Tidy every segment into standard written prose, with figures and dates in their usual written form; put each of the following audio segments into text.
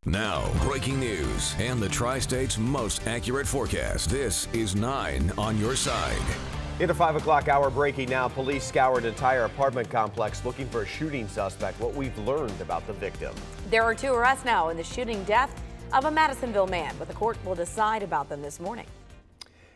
Now, breaking news and the Tri-State's most accurate forecast. This is 9 on your side. In a 5 o'clock hour breaking now, police scoured an entire apartment complex looking for a shooting suspect. What we've learned about the victim. There are 2 arrests now in the shooting death of a Madisonville man, but the court will decide about them this morning.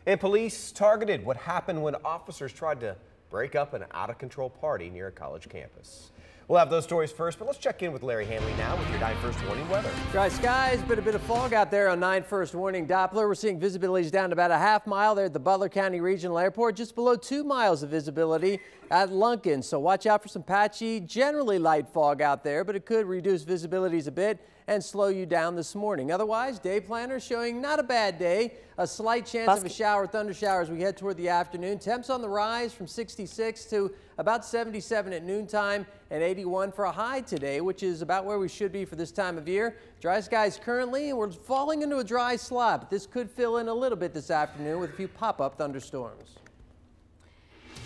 And police targeted what happened when officers tried to break up an out-of-control party near a college campus. We'll have those stories first, but let's check in with Larry Hanley now with your 9 First Warning weather. Dry skies, but a bit of fog out there on 9 First Warning Doppler. We're seeing visibilities down to about a half mile there at the Butler County Regional Airport, just below 2 miles of visibility at Lunkin. So watch out for some patchy, generally light fog out there, but it could reduce visibilities a bit and slow you down this morning. Otherwise, day planner showing not a bad day. A slight chance of a shower, thunder shower as we head toward the afternoon. Temps on the rise from 66 to about 77 at noontime and 81 for a high today, which is about where we should be for this time of year. Dry skies currently, and we're falling into a dry slot, but this could fill in a little bit this afternoon with a few pop-up thunderstorms.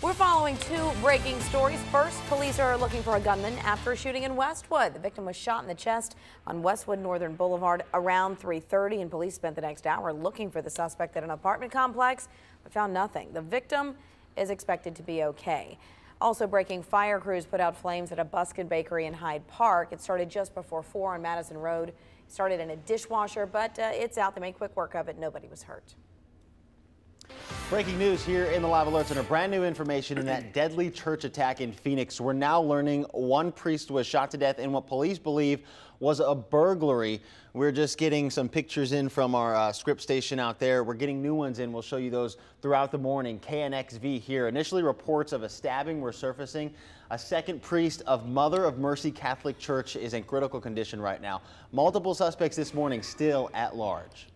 We're following 2 breaking stories. First, police are looking for a gunman after a shooting in Westwood. The victim was shot in the chest on Westwood Northern Boulevard around 3:30, and police spent the next hour looking for the suspect at an apartment complex, but found nothing. The victim is expected to be okay. Also breaking, fire crews put out flames at a Buskin bakery in Hyde Park. It started just before 4 on Madison Road. It started in a dishwasher, but it's out. They made quick work of it. Nobody was hurt. Breaking news here in the Live Alerts and a brand new information in that deadly church attack in Phoenix. We're now learning 1 priest was shot to death in what police believe was a burglary. We're just getting some pictures in from our script station out there. We're getting new ones in. We'll show you those throughout the morning. KNXV here. Initially, reports of a stabbing were surfacing. A second priest of Mother of Mercy Catholic Church is in critical condition right now. Multiple suspects this morning still at large.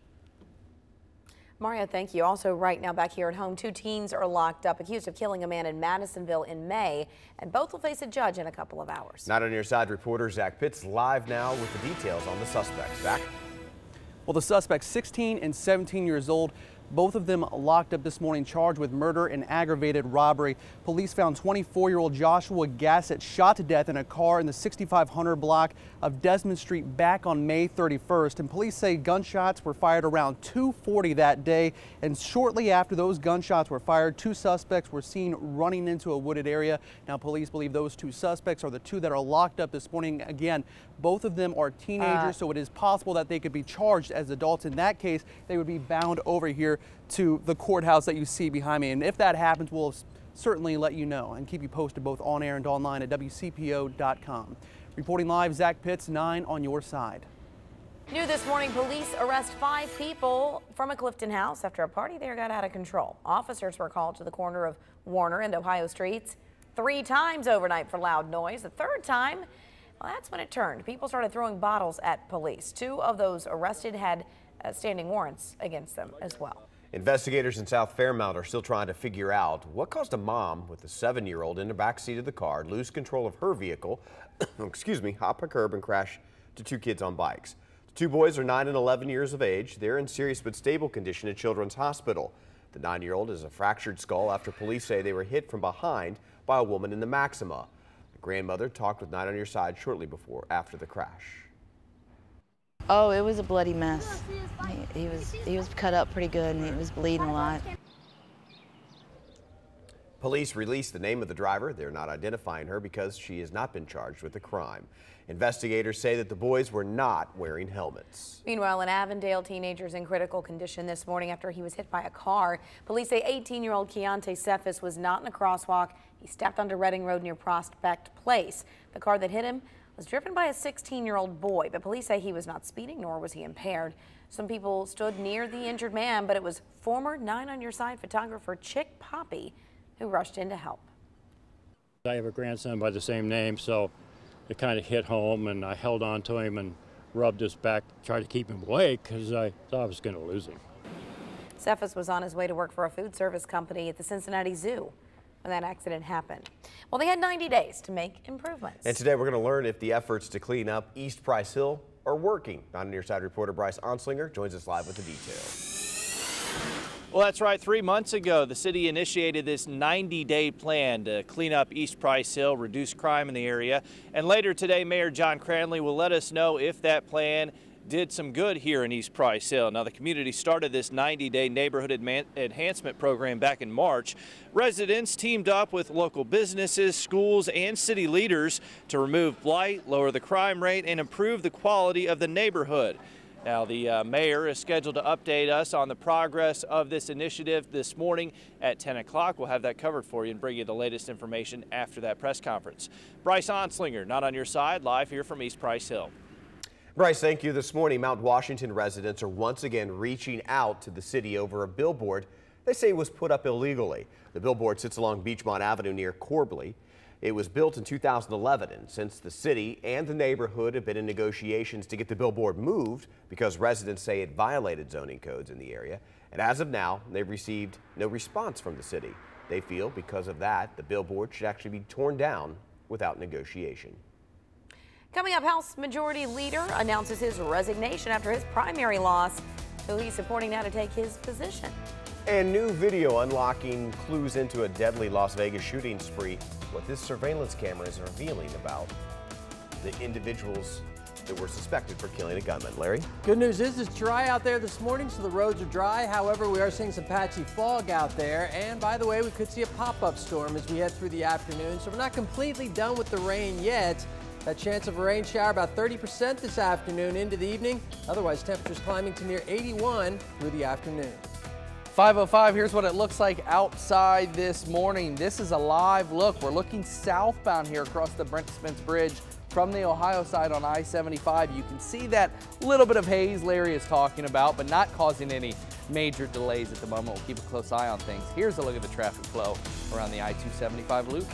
Mario, thank you. Also right now back here at home, 2 teens are locked up accused of killing a man in Madisonville in May, and both will face a judge in a couple of hours. Not on your side reporter Zach Pitts live now with the details on the suspects. Zach? Well, the suspects 16 and 17 years old. Both of them locked up this morning, charged with murder and aggravated robbery. Police found 24-year-old Joshua Gassett shot to death in a car in the 6500 block of Desmond Street back on May 31st. And police say gunshots were fired around 2:40 that day. And shortly after those gunshots were fired, 2 suspects were seen running into a wooded area. Now, police believe those 2 suspects are the 2 that are locked up this morning. Again, both of them are teenagers, so it is possible that they could be charged as adults. In that case, they would be bound over here to the courthouse that you see behind me. And if that happens, we'll certainly let you know and keep you posted both on air and online at WCPO.com. Reporting live, Zach Pitts, 9 on your side. New this morning, police arrest 5 people from a Clifton house after a party there got out of control. Officers were called to the corner of Warner and Ohio Streets 3 times overnight for loud noise. The 3rd time, well, that's when it turned. People started throwing bottles at police. 2 of those arrested had standing warrants against them as well. Investigators in South Fairmount are still trying to figure out what caused a mom with a 7-year-old in the back seat of the car lose control of her vehicle, hop a curb and crash to 2 kids on bikes. The 2 boys are 9 and 11 years of age. They're in serious but stable condition at Children's Hospital. The 9-year-old has a fractured skull after police say they were hit from behind by a woman in the Maxima. The grandmother talked with 9 on your side shortly after the crash. Oh, it was a bloody mess. He was cut up pretty good and he was bleeding a lot. Police released the name of the driver. They're not identifying her because she has not been charged with the crime. Investigators say that the boys were not wearing helmets. Meanwhile, in Avondale, teenagers in critical condition this morning after he was hit by a car. Police say 18-year-old Keontae Cephas was not in a crosswalk. He stepped onto Reading Road near Prospect Place. The car that hit him was driven by a 16-year-old boy, but police say he was not speeding, nor was he impaired. Some people stood near the injured man, but it was former 9 on your side photographer Chick Poppy who rushed in to help. I have a grandson by the same name, so it kind of hit home, and I held on to him and rubbed his back, tried to keep him awake because I thought I was going to lose him. Cephas was on his way to work for a food service company at the Cincinnati Zoo when that accident happened. Well, they had 90 days to make improvements. And today we're going to learn if the efforts to clean up East Price Hill are working. On your side reporter Bryce Onslinger joins us live with the details. Well, that's right. 3 months ago, the city initiated this 90-day plan to clean up East Price Hill, reduce crime in the area. And later today, Mayor John Cranley will let us know if that plan did some good here in East Price Hill. Now, the community started this 90-day neighborhood enhancement program back in March. Residents teamed up with local businesses, schools, and city leaders to remove blight, lower the crime rate, and improve the quality of the neighborhood. Now, the mayor is scheduled to update us on the progress of this initiative this morning at 10 o'clock. We'll have that covered for you and bring you the latest information after that press conference. Bryce Onslinger, Not on Your Side, live here from East Price Hill. Bryce, thank you. This morning, Mount Washington residents are once again reaching out to the city over a billboard they say was put up illegally. The billboard sits along Beachmont Avenue near Corbley. It was built in 2011, and since the city and the neighborhood have been in negotiations to get the billboard moved because residents say it violated zoning codes in the area, and as of now, they've received no response from the city. They feel because of that, the billboard should actually be torn down without negotiation. Coming up, House Majority Leader announces his resignation after his primary loss. Who he's supporting now to take his position. And new video unlocking clues into a deadly Las Vegas shooting spree. What this surveillance camera is revealing about the individuals that were suspected for killing a gunman. Larry? Good news is it's dry out there this morning, so the roads are dry. However, we are seeing some patchy fog out there. And by the way, we could see a pop-up storm as we head through the afternoon. So we're not completely done with the rain yet. That chance of a rain shower about 30% this afternoon into the evening. Otherwise, temperatures climbing to near 81 through the afternoon. 5:05, here's what it looks like outside this morning. This is a live look. We're looking southbound here across the Brent Spence Bridge from the Ohio side on I-75. You can see that little bit of haze Larry is talking about, but not causing any major delays at the moment. We'll keep a close eye on things. Here's a look at the traffic flow around the I-275 loop.